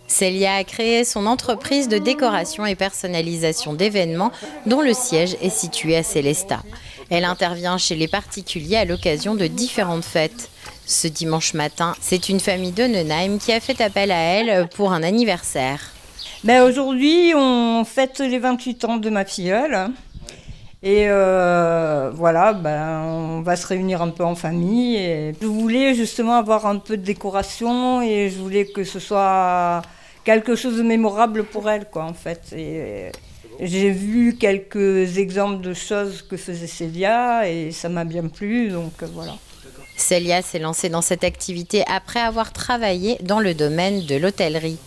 Célia a créé son entreprise de décoration et personnalisation d'événements dont le siège est situé à Sélestat. Elle intervient chez les particuliers à l'occasion de différentes fêtes. Ce dimanche matin, c'est une famille de Nenheim qui a fait appel à elle pour un anniversaire. Aujourd'hui, on fête les 28 ans de ma filleule. Et voilà, on va se réunir un peu en famille. Et je voulais justement avoir un peu de décoration et je voulais que ce soit quelque chose de mémorable pour elle, quoi, en fait. Et j'ai vu quelques exemples de choses que faisait Célia et ça m'a bien plu, donc voilà. Célia s'est lancée dans cette activité après avoir travaillé dans le domaine de l'hôtellerie.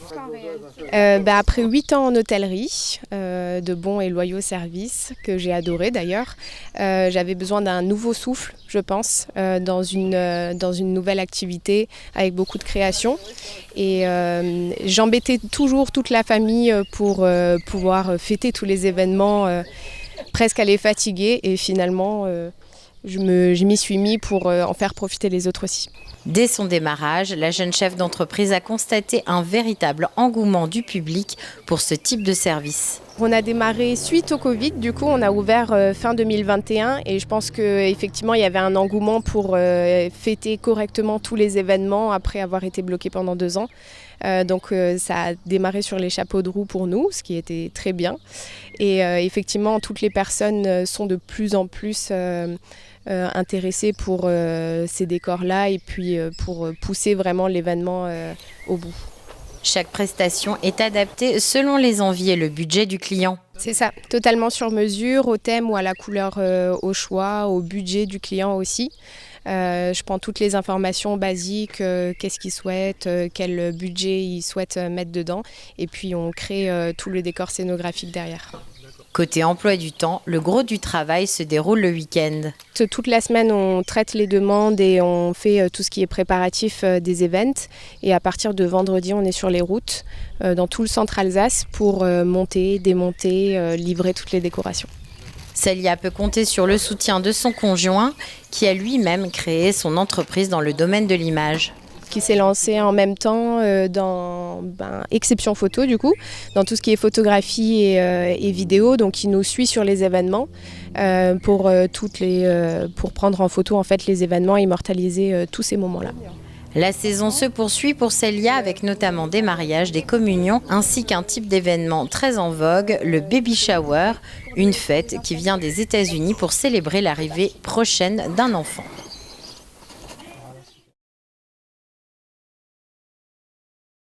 Après 8 ans en hôtellerie, de bons et loyaux services, que j'ai adoré d'ailleurs, j'avais besoin d'un nouveau souffle, je pense, dans une nouvelle activité avec beaucoup de création. Et j'embêtais toujours toute la famille pour pouvoir fêter tous les événements, presque à les fatiguer. Et finalement, je m'y suis mis pour en faire profiter les autres aussi. Dès son démarrage, la jeune chef d'entreprise a constaté un véritable engouement du public pour ce type de service. On a démarré suite au Covid, du coup on a ouvert fin 2021 et je pense qu'effectivement il y avait un engouement pour fêter correctement tous les événements après avoir été bloqué pendant 2 ans. Donc ça a démarré sur les chapeaux de roue pour nous, ce qui était très bien. Et effectivement toutes les personnes sont de plus en plus intéressées pour ces décors-là et puis pour pousser vraiment l'événement au bout. Chaque prestation est adaptée selon les envies et le budget du client. C'est ça, totalement sur mesure, au thème ou à la couleur au choix, au budget du client aussi. Je prends toutes les informations basiques, qu'est-ce qu'il souhaite, quel budget il souhaite mettre dedans et puis on crée tout le décor scénographique derrière. Côté emploi du temps, le gros du travail se déroule le week-end. Toute la semaine, on traite les demandes et on fait tout ce qui est préparatif des events. Et à partir de vendredi, on est sur les routes dans tout le centre Alsace pour monter, démonter, livrer toutes les décorations. Célia peut compter sur le soutien de son conjoint qui a lui-même créé son entreprise dans le domaine de l'image. Qui s'est lancé en même temps dans Exception Photo du coup, dans tout ce qui est photographie et vidéo, donc il nous suit sur les événements pour prendre en photo en fait les événements et immortaliser tous ces moments-là. La saison se poursuit pour Célia avec notamment des mariages, des communions ainsi qu'un type d'événement très en vogue, le baby shower, une fête qui vient des États-Unis pour célébrer l'arrivée prochaine d'un enfant.